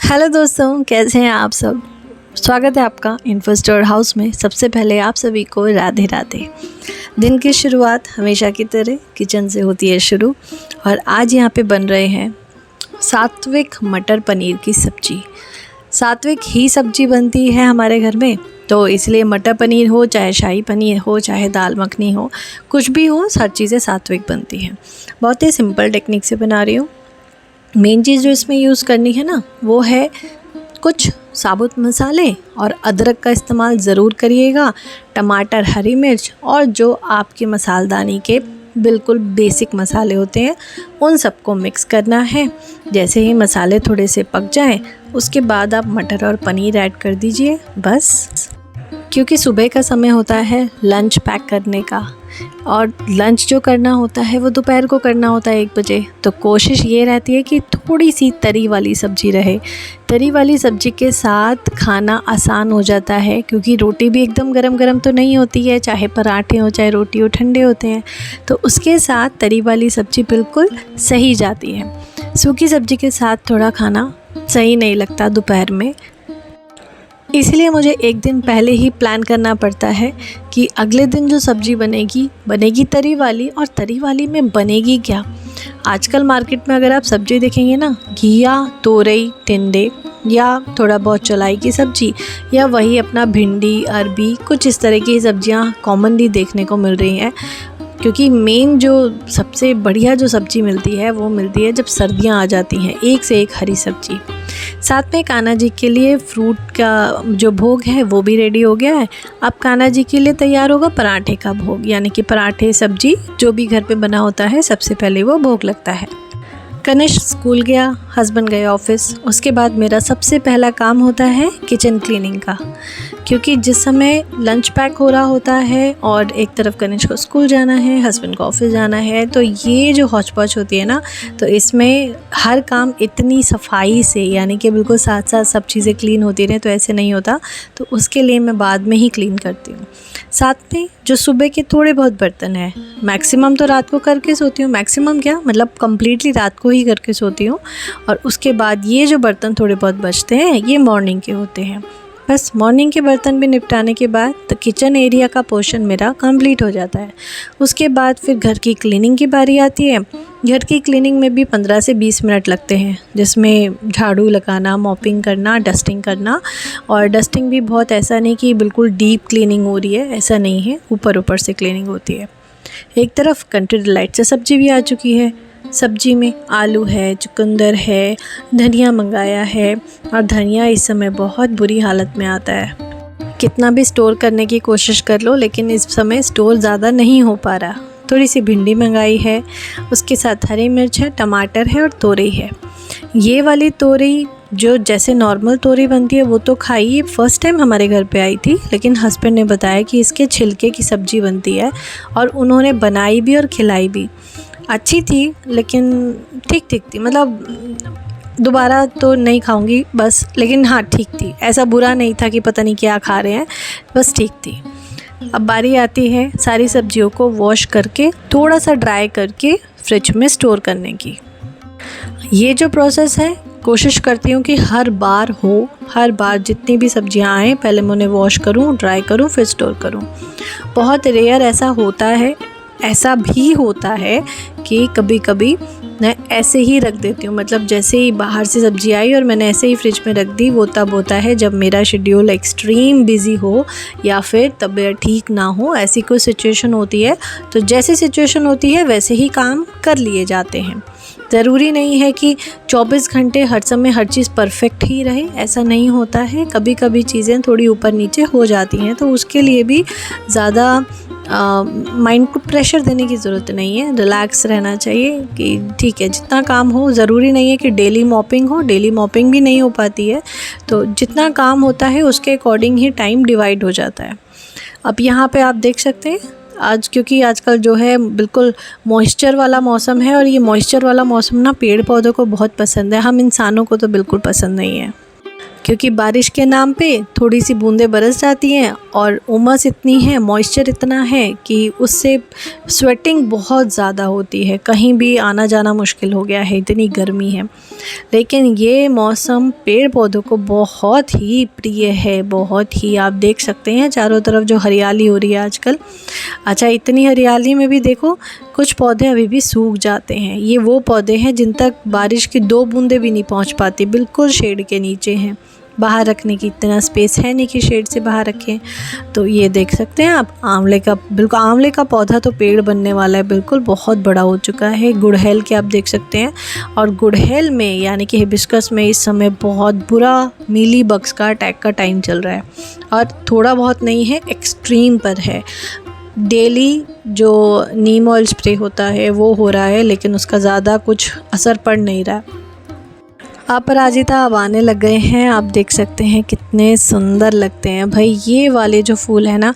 Hello दोस्तों, कैसे हैं आप सब। स्वागत है आपका इन्फो स्टोर हाउस में। सबसे पहले आप सभी को राधे राधे। दिन की शुरुआत हमेशा की तरह किचन से होती है शुरू, और आज यहाँ पे बन रहे हैं सात्विक मटर पनीर की सब्जी। सात्विक ही सब्जी बनती है हमारे घर में, तो इसलिए मटर पनीर हो, चाहे शाही पनीर हो, चाहे दाल मखनी हो, कुछ भी हो, हर चीज़ें सात्विक बनती हैं। बहुत ही सिंपल टेक्निक से बना रही हूँ। मेन चीज़ जो इसमें यूज़ करनी है ना, वो है कुछ साबुत मसाले, और अदरक का इस्तेमाल ज़रूर करिएगा, टमाटर, हरी मिर्च, और जो आपके मसालदानी के बिल्कुल बेसिक मसाले होते हैं उन सबको मिक्स करना है। जैसे ही मसाले थोड़े से पक जाएं, उसके बाद आप मटर और पनीर ऐड कर दीजिए बस। क्योंकि सुबह का समय होता है लंच पैक करने का, और लंच जो करना होता है वो दोपहर को करना होता है 1 बजे, तो कोशिश ये रहती है कि थोड़ी सी तरी वाली सब्ज़ी रहे। तरी वाली सब्ज़ी के साथ खाना आसान हो जाता है, क्योंकि रोटी भी एकदम गरम गरम तो नहीं होती है, चाहे पराठे हो चाहे रोटी हो, ठंडे होते हैं, तो उसके साथ तरी वाली सब्ज़ी बिल्कुल सही जाती है। सूखी सब्ज़ी के साथ थोड़ा खाना सही नहीं लगता दोपहर में, इसलिए मुझे एक दिन पहले ही प्लान करना पड़ता है कि अगले दिन जो सब्ज़ी बनेगी तरी वाली, और तरी वाली में बनेगी क्या। आजकल मार्केट में अगर आप सब्ज़ी देखेंगे ना, घिया, तोरई, टिंडे, या थोड़ा बहुत चौलाई की सब्ज़ी, या वही अपना भिंडी, अरबी, कुछ इस तरह की सब्ज़ियाँ कॉमनली देखने को मिल रही हैं। क्योंकि मेन जो सबसे बढ़िया जो सब्ज़ी मिलती है वो मिलती है जब सर्दियाँ आ जाती हैं, एक से एक हरी सब्ज़ी। साथ में कान्हा जी के लिए फ्रूट का जो भोग है वो भी रेडी हो गया है। अब कान्हा जी के लिए तैयार होगा पराठे का भोग, यानी कि पराठे, सब्जी जो भी घर पे बना होता है, सबसे पहले वो भोग लगता है। कनिष्क स्कूल गया, हस्बैंड गए ऑफिस, उसके बाद मेरा सबसे पहला काम होता है किचन क्लीनिंग का। क्योंकि जिस समय लंच पैक हो रहा होता है और एक तरफ कनिष्क को स्कूल जाना है, हस्बैंड को ऑफिस जाना है, तो ये जो हौच पौच होती है ना, तो इसमें हर काम इतनी सफाई से, यानी कि बिल्कुल साथ साथ सब चीज़ें क्लीन होती रहें, तो ऐसे नहीं होता। तो उसके लिए मैं बाद में ही क्लीन करती हूँ। साथ में जो सुबह के थोड़े बहुत बर्तन हैं, मैक्सिमम तो रात को करके सोती हूँ, मैक्सिमम क्या मतलब कम्प्लीटली रात को ही करके सोती हूँ, और उसके बाद ये जो बर्तन थोड़े बहुत बचते हैं ये मॉर्निंग के होते हैं। बस मॉर्निंग के बर्तन भी निपटाने के बाद तो किचन एरिया का पोर्शन मेरा कंप्लीट हो जाता है। उसके बाद फिर घर की क्लीनिंग की बारी आती है। घर की क्लीनिंग में भी 15 से 20 मिनट लगते हैं, जिसमें झाड़ू लगाना, मॉपिंग करना, डस्टिंग करना। और डस्टिंग भी बहुत ऐसा नहीं कि बिल्कुल डीप क्लीनिंग हो रही है, ऐसा नहीं है, ऊपर ऊपर से क्लीनिंग होती है। एक तरफ कंट्री डिलाइट से सब्ज़ी भी आ चुकी है। सब्जी में आलू है, चुकंदर है, धनिया मंगाया है, और धनिया इस समय बहुत बुरी हालत में आता है। कितना भी स्टोर करने की कोशिश कर लो, लेकिन इस समय स्टोर ज़्यादा नहीं हो पा रहा। थोड़ी सी भिंडी मंगाई है, उसके साथ हरी मिर्च है, टमाटर है, और तोरई है। ये वाली तोरई जो जैसे नॉर्मल तोरई बनती है वो तो खाई, ये फर्स्ट टाइम हमारे घर पे आई थी, लेकिन हस्बैंड ने बताया कि इसके छिलके की सब्ज़ी बनती है, और उन्होंने बनाई भी और खिलाई भी। अच्छी थी, लेकिन ठीक ठीक थी, मतलब दोबारा तो नहीं खाऊंगी बस, लेकिन हाँ ठीक थी, ऐसा बुरा नहीं था कि पता नहीं क्या खा रहे हैं, बस ठीक थी। अब बारी आती है सारी सब्जियों को वॉश करके, थोड़ा सा ड्राई करके फ्रिज में स्टोर करने की। ये जो प्रोसेस है, कोशिश करती हूँ कि हर बार जितनी भी सब्जियाँ आएँ पहले मैं उन्हें वॉश करूँ, ड्राई करूँ, फिर स्टोर करूँ। बहुत रेयर ऐसा भी होता है कि कभी कभी मैं ऐसे ही रख देती हूँ, मतलब जैसे ही बाहर से सब्ज़ी आई और मैंने ऐसे ही फ्रिज में रख दी। वो तब होता है जब मेरा शेड्यूल एक्सट्रीम बिज़ी हो, या फिर तबीयत ठीक ना हो, ऐसी कोई सिचुएशन होती है। तो जैसी सिचुएशन होती है वैसे ही काम कर लिए जाते हैं। ज़रूरी नहीं है कि 24 घंटे हर समय हर चीज़ परफेक्ट ही रहे, ऐसा नहीं होता है। कभी कभी चीज़ें थोड़ी ऊपर नीचे हो जाती हैं, तो उसके लिए भी ज़्यादा माइंड को प्रेशर देने की ज़रूरत नहीं है। रिलैक्स रहना चाहिए कि ठीक है, जितना काम हो, ज़रूरी नहीं है कि डेली मॉपिंग हो, डेली मॉपिंग भी नहीं हो पाती है। तो जितना काम होता है उसके अकॉर्डिंग ही टाइम डिवाइड हो जाता है। अब यहाँ पे आप देख सकते हैं आज, क्योंकि आजकल जो है बिल्कुल मॉइस्चर वाला मौसम है, और ये मॉइस्चर वाला मौसम ना पेड़ पौधों को बहुत पसंद है, हम इंसानों को तो बिल्कुल पसंद नहीं है। क्योंकि बारिश के नाम पे थोड़ी सी बूंदें बरस जाती हैं और उमस इतनी है, मॉइस्चर इतना है कि उससे स्वेटिंग बहुत ज़्यादा होती है, कहीं भी आना जाना मुश्किल हो गया है, इतनी गर्मी है। लेकिन ये मौसम पेड़ पौधों को बहुत ही प्रिय है, बहुत ही। आप देख सकते हैं चारों तरफ जो हरियाली हो रही है आजकल। अच्छा, इतनी हरियाली में भी देखो कुछ पौधे अभी भी सूख जाते हैं। ये वो पौधे हैं जिन तक बारिश की 2 बूंदें भी नहीं पहुंच पाती, बिल्कुल शेड के नीचे हैं। बाहर रखने की इतना स्पेस है नहीं कि शेड से बाहर रखें। तो ये देख सकते हैं आप आंवले का, बिल्कुल आंवले का पौधा तो पेड़ बनने वाला है, बिल्कुल बहुत बड़ा हो चुका है। गुड़हल के आप देख सकते हैं, और गुड़हल में यानी कि हिबिस्कस में इस समय बहुत बुरा मीली बग्स का अटैक का टाइम चल रहा है, और थोड़ा बहुत नहीं है, एक्सट्रीम पर है। डेली जो नीम ऑयल स्प्रे होता है वो हो रहा है, लेकिन उसका ज़्यादा कुछ असर पड़ नहीं रहा है। अपराजिता अब आने लग गए हैं, आप देख सकते हैं कितने सुंदर लगते हैं भाई। ये वाले जो फूल है ना,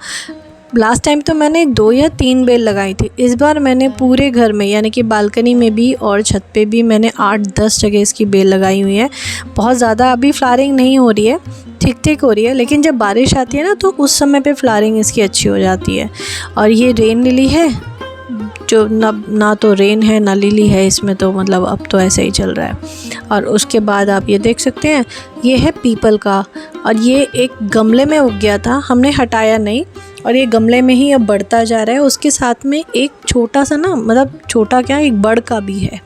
लास्ट टाइम तो मैंने 2 या 3 बेल लगाई थी, इस बार मैंने पूरे घर में यानी कि बालकनी में भी और छत पे भी मैंने 8-10 जगह इसकी बेल लगाई हुई है। बहुत ज़्यादा अभी फ्लावरिंग नहीं हो रही है, ठीक ठीक हो रही है, लेकिन जब बारिश आती है ना तो उस समय पे फ्लावरिंग इसकी अच्छी हो जाती है। और ये रेन लिली है, जो ना तो रेन है ना लिली है इसमें, तो मतलब अब तो ऐसे ही चल रहा है। और उसके बाद आप ये देख सकते हैं, ये है पीपल का, और ये एक गमले में उग गया था, हमने हटाया नहीं, और ये गमले में ही अब बढ़ता जा रहा है। उसके साथ में एक छोटा सा ना, मतलब छोटा क्या, एक बड़ का भी है,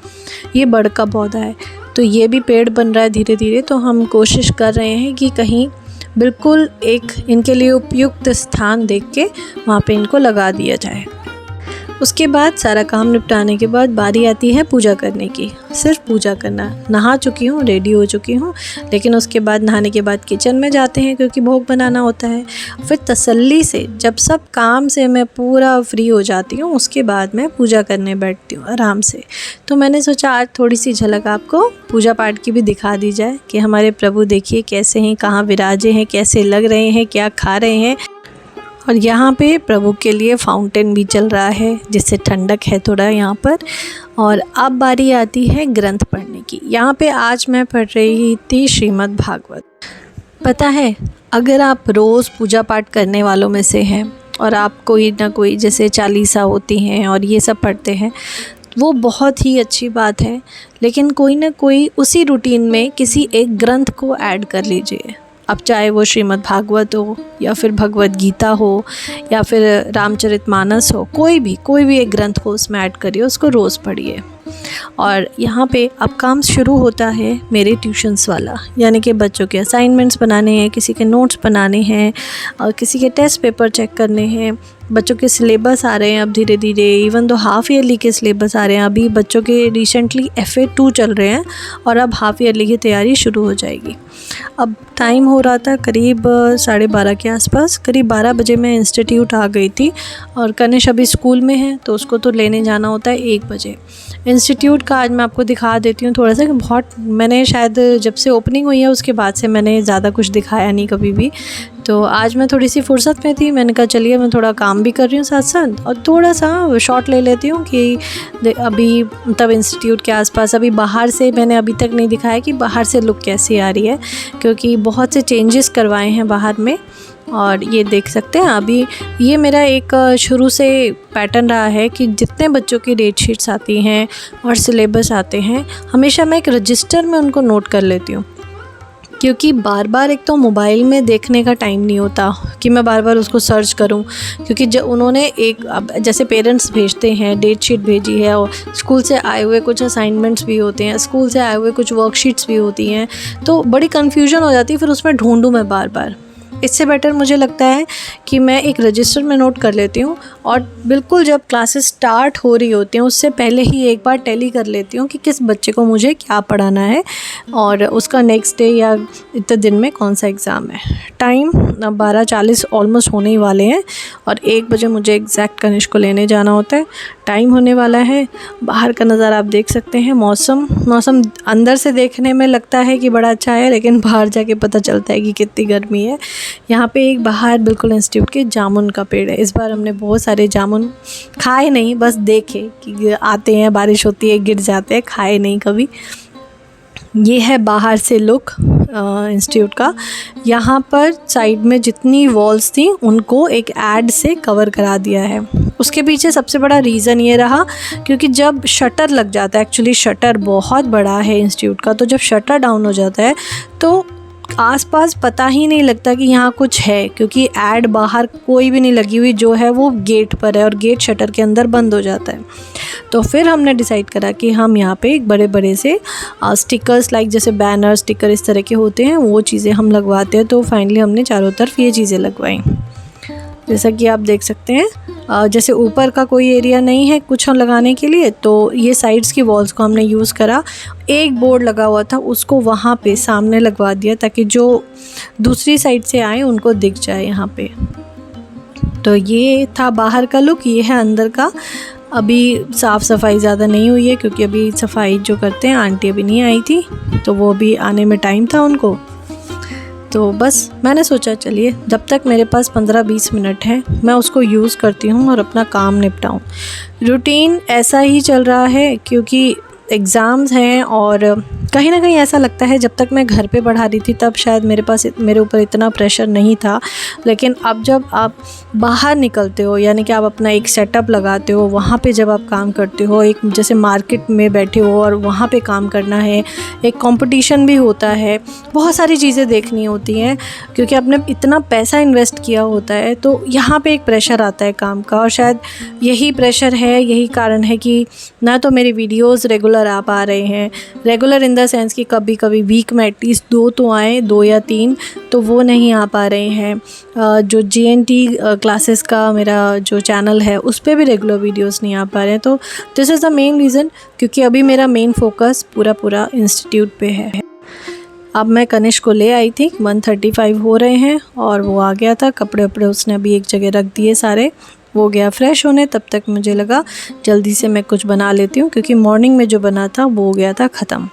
ये बड़ का पौधा है, तो ये भी पेड़ बन रहा है धीरे धीरे। तो हम कोशिश कर रहे हैं कि कहीं बिल्कुल एक इनके लिए उपयुक्त स्थान देख के वहाँ पे इनको लगा दिया जाए। उसके बाद सारा काम निपटाने के बाद बारी आती है पूजा करने की। सिर्फ पूजा करना, नहा चुकी हूँ, रेडी हो चुकी हूँ, लेकिन उसके बाद नहाने के बाद किचन में जाते हैं क्योंकि भोग बनाना होता है। फिर तसल्ली से जब सब काम से मैं पूरा फ्री हो जाती हूँ, उसके बाद मैं पूजा करने बैठती हूँ आराम से। तो मैंने सोचा आज थोड़ी सी झलक आपको पूजा पाठ की भी दिखा दी जाए कि हमारे प्रभु देखिए कैसे हैं, कहाँ विराजे हैं, कैसे लग रहे हैं, क्या खा रहे हैं। और यहाँ पे प्रभु के लिए फाउंटेन भी चल रहा है, जिससे ठंडक है थोड़ा यहाँ पर। और अब बारी आती है ग्रंथ पढ़ने की। यहाँ पे आज मैं पढ़ रही थी श्रीमद् भागवत। पता है, अगर आप रोज़ पूजा पाठ करने वालों में से हैं और आप कोई ना कोई जैसे चालीसा होती हैं और ये सब पढ़ते हैं, वो बहुत ही अच्छी बात है, लेकिन कोई ना कोई उसी रूटीन में किसी एक ग्रंथ को ऐड कर लीजिए। अब चाहे वो श्रीमद् भागवत हो या फिर भगवत गीता हो या फिर रामचरितमानस हो, कोई भी एक ग्रंथ को उसमें ऐड करिए, उसको रोज़ पढ़िए। और यहाँ पे अब काम शुरू होता है मेरे ट्यूशन्स वाला, यानी कि बच्चों के असाइनमेंट्स बनाने हैं, किसी के नोट्स बनाने हैं और किसी के टेस्ट पेपर चेक करने हैं। बच्चों के सिलेबस आ रहे हैं अब धीरे धीरे, इवन तो हाफ़ ईयरली के सिलेबस आ रहे हैं। अभी बच्चों के रिसेंटली FA2 चल रहे हैं और अब हाफ़ ईयरली की तैयारी शुरू हो जाएगी। अब टाइम हो रहा था करीब 12:30 के आसपास, करीब 12 बजे मैं इंस्टीट्यूट आ गई थी। और कनिश अभी स्कूल में है तो उसको तो लेने जाना होता है 1 बजे। इंस्टीट्यूट का आज मैं आपको दिखा देती हूँ थोड़ा सा, कि बहुत मैंने शायद जब से ओपनिंग हुई है उसके बाद से मैंने ज़्यादा कुछ दिखाया नहीं कभी भी। तो आज मैं थोड़ी सी फुर्सत में थी, मैंने कहा चलिए मैं थोड़ा काम भी कर रही हूँ साथ साथ और थोड़ा सा शॉट ले लेती हूँ कि अभी तब इंस्टीट्यूट के आसपास, अभी बाहर से मैंने अभी तक नहीं दिखाया कि बाहर से लुक कैसी आ रही है, क्योंकि बहुत से चेंजेस करवाए हैं बाहर में। और ये देख सकते हैं, अभी ये मेरा एक शुरू से पैटर्न रहा है कि जितने बच्चों की डेट शीट्स आती हैं और सिलेबस आते हैं, हमेशा मैं एक रजिस्टर में उनको नोट कर लेती हूँ, क्योंकि बार बार एक तो मोबाइल में देखने का टाइम नहीं होता कि मैं बार बार उसको सर्च करूं, क्योंकि जब उन्होंने एक अब जैसे पेरेंट्स भेजते हैं, डेट शीट भेजी है और स्कूल से आए हुए कुछ असाइनमेंट्स भी होते हैं, स्कूल से आए हुए कुछ वर्कशीट्स भी होती हैं, तो बड़ी कन्फ्यूजन हो जाती है, फिर उसमें ढूंढूं मैं बार बार। इससे बेटर मुझे लगता है कि मैं एक रजिस्टर में नोट कर लेती हूँ और बिल्कुल जब क्लासेस स्टार्ट हो रही होती हैं उससे पहले ही एक बार टैली कर लेती हूँ कि किस बच्चे को मुझे क्या पढ़ाना है और उसका नेक्स्ट डे या इतने दिन में कौन सा एग्ज़ाम है। टाइम 12:40 ऑलमोस्ट होने ही वाले हैं और 1 बजे मुझे एग्जैक्ट कनिष को लेने जाना होता है। टाइम होने वाला है। बाहर का नज़ारा आप देख सकते हैं। मौसम अंदर से देखने में लगता है कि बड़ा अच्छा है, लेकिन बाहर जाके पता चलता है कि कितनी गर्मी है। यहाँ पे एक बाहर बिल्कुल इंस्टीट्यूट के जामुन का पेड़ है। इस बार हमने बहुत सारे जामुन खाए नहीं, बस देखे कि आते हैं, बारिश होती है, गिर जाते हैं, खाए नहीं कभी। ये है बाहर से लुक इंस्टीट्यूट का। यहाँ पर साइड में जितनी वॉल्स थी उनको एक एड से कवर करा दिया है। उसके पीछे सबसे बड़ा रीज़न ये रहा क्योंकि जब शटर लग जाता है, एक्चुअली शटर बहुत बड़ा है इंस्टीट्यूट का, तो जब शटर डाउन हो जाता है तो आसपास पता ही नहीं लगता कि यहाँ कुछ है, क्योंकि एड बाहर कोई भी नहीं लगी हुई, जो है वो गेट पर है और गेट शटर के अंदर बंद हो जाता है। तो फिर हमने डिसाइड करा कि हम यहाँ पे एक बड़े बड़े से स्टिकर्स, लाइक जैसे बैनर स्टिकर इस तरह के होते हैं, वो चीज़ें हम लगवाते हैं। तो फाइनली हमने चारों तरफ ये चीज़ें लगवाई। जैसा कि आप देख सकते हैं, जैसे ऊपर का कोई एरिया नहीं है कुछ लगाने के लिए, तो ये साइड्स की वॉल्स को हमने यूज़ करा। एक बोर्ड लगा हुआ था उसको वहाँ पे सामने लगवा दिया ताकि जो दूसरी साइड से आए उनको दिख जाए यहाँ पे। तो ये था बाहर का लुक, ये है अंदर का। अभी साफ़ सफाई ज़्यादा नहीं हुई है क्योंकि अभी सफाई जो करते हैं आंटी अभी नहीं आई थी, तो वो भी आने में टाइम था उनको। तो बस मैंने सोचा चलिए जब तक मेरे पास 15-20 मिनट है मैं उसको यूज़ करती हूँ और अपना काम निपटाऊँ। रूटीन ऐसा ही चल रहा है क्योंकि एग्ज़ाम्स हैं और कहीं ना कहीं ऐसा लगता है जब तक मैं घर पे पढ़ा रही थी तब शायद मेरे ऊपर इतना प्रेशर नहीं था, लेकिन अब जब आप बाहर निकलते हो, यानी कि आप अपना एक सेटअप लगाते हो, वहाँ पे जब आप काम करते हो, एक जैसे मार्केट में बैठे हो और वहाँ पे काम करना है, एक कंपटीशन भी होता है, बहुत सारी चीज़ें देखनी होती हैं क्योंकि आपने इतना पैसा इन्वेस्ट किया होता है, तो यहाँ पे एक प्रेशर आता है काम का। और शायद यही प्रेशर है, यही कारण है कि ना तो मेरी वीडियोज़ रेगुलर आ पा रहे हैं, रेगुलर इन द सेंस कि कभी कभी वीक में एटलीस्ट 2 तो आए, 2 या 3 तो वो नहीं आ पा रहे हैं। जो GNT क्लासेस का मेरा जो चैनल है उस पर भी रेगुलर वीडियोस नहीं आ पा रहे हैं। तो this is the main reason, क्योंकि अभी मेरा मेन फोकस पूरा इंस्टीट्यूट पे है। अब मैं कनिष्क को ले आई थी, 1:35 हो रहे हैं और वो आ गया था। कपड़े वपड़े उसने अभी एक जगह रख दिए सारे, वो गया फ्रेश होने। तब तक मुझे लगा जल्दी से मैं कुछ बना लेती हूँ क्योंकि मॉर्निंग में जो बना था वो हो गया था ख़त्म।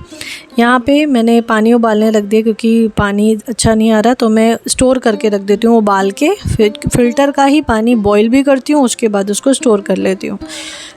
यहाँ पे मैंने पानी उबालने रख दिया क्योंकि पानी अच्छा नहीं आ रहा, तो मैं स्टोर करके रख देती हूँ उबाल के, फिर फ़िल्टर का ही पानी बॉईल भी करती हूँ, उसके बाद उसको स्टोर कर लेती हूँ।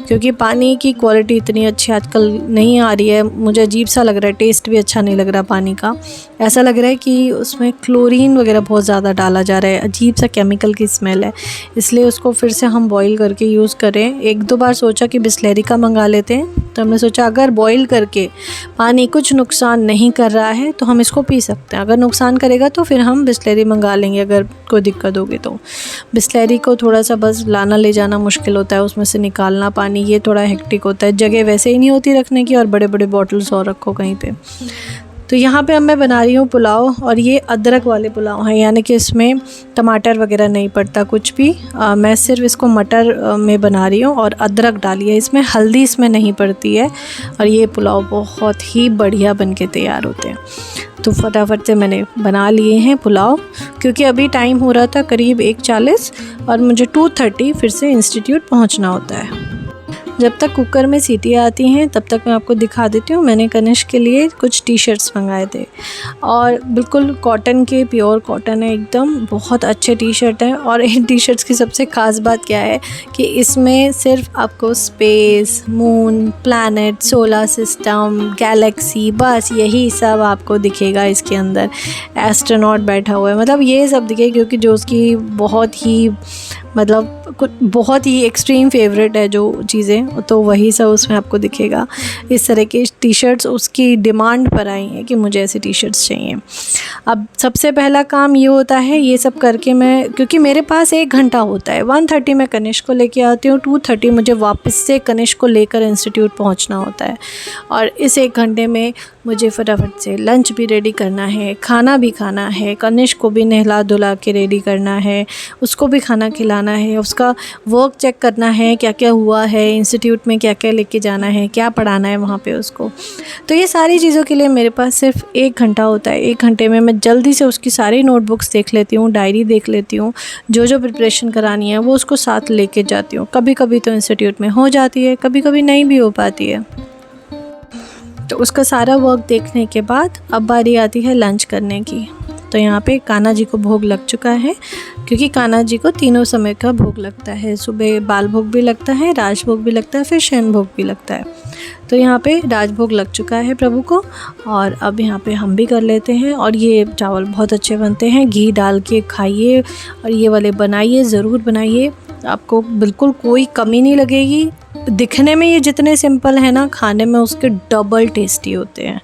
क्योंकि पानी की क्वालिटी इतनी अच्छी आजकल नहीं आ रही है, मुझे अजीब सा लग रहा है, टेस्ट भी अच्छा नहीं लग रहा पानी का। ऐसा लग रहा है कि उसमें क्लोरीन वगैरह बहुत ज़्यादा डाला जा रहा है, अजीब सा केमिकल की स्मेल है, इसलिए उसको फिर से हम बॉईल करके यूज़ करें। 1-2 बार सोचा कि बिस्लेरी का मंगा लेते हैं, तो हमने सोचा अगर बॉईल करके पानी कुछ नुकसान नहीं कर रहा है तो हम इसको पी सकते हैं, अगर नुकसान करेगा तो फिर हम बिस्लेरी मंगा लेंगे अगर कोई दिक्कत होगी तो। बिस्लेरी को थोड़ा सा बस लाना ले जाना मुश्किल होता है, उसमें से निकालना पानी, ये थोड़ा हेक्टिक होता है, जगह वैसे ही नहीं होती रखने की, और बड़े बड़े बॉटल्स और रखो कहीं पे। तो यहाँ पे अब मैं बना रही हूँ पुलाव, और ये अदरक वाले पुलाव हैं, यानी कि इसमें टमाटर वगैरह नहीं पड़ता कुछ भी। मैं सिर्फ इसको मटर में बना रही हूँ और अदरक डाली है इसमें, हल्दी इसमें नहीं पड़ती है, और ये पुलाव बहुत ही बढ़िया बन के तैयार होते हैं। तो फटाफट से मैंने बना लिए हैं पुलाव, क्योंकि अभी टाइम हो रहा था करीब 1:40 और मुझे 2:30 फिर से इंस्टीट्यूट पहुँचना होता है। जब तक कुकर में सीटियाँ आती हैं तब तक मैं आपको दिखा देती हूँ। मैंने कनिष्क के लिए कुछ टी-शर्ट्स मंगाए थे, और बिल्कुल कॉटन के, प्योर कॉटन है एकदम, बहुत अच्छे टी-शर्ट हैं। और इन टी-शर्ट्स की सबसे ख़ास बात क्या है कि इसमें सिर्फ आपको space, moon, planet, solar system, Galaxy, बस यही सब आपको दिखेगा इसके अंदर। एस्ट्रोनॉट बैठा हुआ है, मतलब ये सब दिखे, क्योंकि जो उसकी बहुत ही एक्सट्रीम फेवरेट है जो चीज़ें, तो वही सब उसमें आपको दिखेगा। इस तरह के टी-शर्ट्स उसकी डिमांड पर आई हैं कि मुझे ऐसे टी-शर्ट्स चाहिए। अब सबसे पहला काम ये होता है, ये सब करके मैं, क्योंकि मेरे पास 1 घंटा होता है, 1:30 मैं कनिष्क को लेके आती हूँ, 2:30 मुझे वापस से कनिष्क को लेकर इंस्टीट्यूट पहुँचना होता है। और इस 1 घंटे में मुझे फटाफट से लंच भी रेडी करना है, खाना भी खाना है, कनिष्क को भी नहला धुला के रेडी करना है, उसको भी खाना खिलाना है, उसका वर्क चेक करना है, क्या क्या हुआ है इंस्टीट्यूट में, क्या क्या लेके जाना है, क्या पढ़ाना है वहाँ पे उसको। तो ये सारी चीज़ों के लिए मेरे पास सिर्फ 1 घंटा होता है। 1 घंटे में मैं जल्दी से उसकी सारी नोटबुक्स देख लेती हूँ, डायरी देख लेती हूँ, जो प्रिपरेशन करानी है वो उसको साथ लेके जाती हूँ। कभी कभी तो इंस्टीट्यूट में हो जाती है, कभी कभी नहीं भी हो पाती है। तो उसका सारा वर्क देखने के बाद अब बारी आती है लंच करने की। तो यहाँ पे कान्हा जी को भोग लग चुका है, क्योंकि कान्हा जी को तीनों समय का भोग लगता है। सुबह बाल भोग भी लगता है, राज भोग भी लगता है, फिर शयन भोग भी लगता है। तो यहाँ पे राजभोग लग चुका है प्रभु को, और अब यहाँ पे हम भी कर लेते हैं। और ये चावल बहुत अच्छे बनते हैं, घी डाल के खाइए और ये वाले बनाइए, ज़रूर बनाइए, आपको बिल्कुल कोई कमी नहीं लगेगी। दिखने में ये जितने सिंपल है ना, खाने में उसके डबल टेस्टी होते हैं।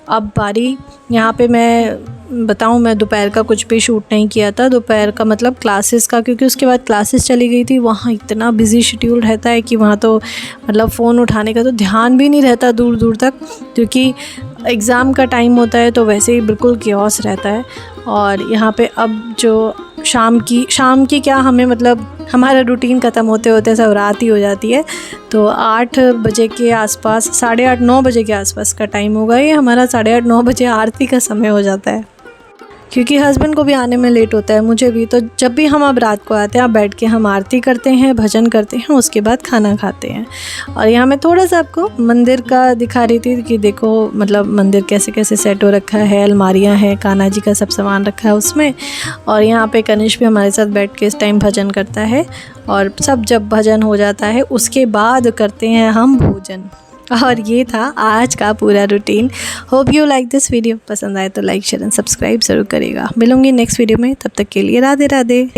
अब बारी यहाँ पे मैं बताऊँ, मैं दोपहर का कुछ भी शूट नहीं किया था, दोपहर का मतलब क्लासेस का, क्योंकि उसके बाद क्लासेस चली गई थी। वहाँ इतना बिजी शेड्यूल रहता है कि वहाँ तो मतलब फ़ोन उठाने का तो ध्यान भी नहीं रहता दूर दूर तक, क्योंकि एग्ज़ाम का टाइम होता है तो वैसे ही बिल्कुल केओस रहता है। और यहाँ पे अब जो शाम की क्या, हमें मतलब हमारा रूटीन ख़त्म होते होते सब रात ही हो जाती है। तो 8 बजे के आसपास, 8:30 9 बजे के आसपास का टाइम होगा ये हमारा। 8:30 9 बजे आरती का समय हो जाता है, क्योंकि हस्बैंड को भी आने में लेट होता है, मुझे भी। तो जब भी हम अब रात को आते हैं, अब बैठ के हम आरती करते हैं, भजन करते हैं, उसके बाद खाना खाते हैं। और यहाँ मैं थोड़ा सा आपको मंदिर का दिखा रही थी कि देखो मतलब मंदिर कैसे कैसे सेट हो रखा है, अलमारियाँ हैं, कान्हा जी का सब सामान रखा है उसमें। और यहाँ पे कनिष्क भी हमारे साथ बैठ के इस टाइम भजन करता है। और सब जब भजन हो जाता है उसके बाद करते हैं हम भोजन। और ये था आज का पूरा routine. Hope you like this video. पसंद आए तो लाइक शेयर एंड सब्सक्राइब ज़रूर करेगा। मिलूंगी नेक्स्ट वीडियो में, तब तक के लिए राधे राधे।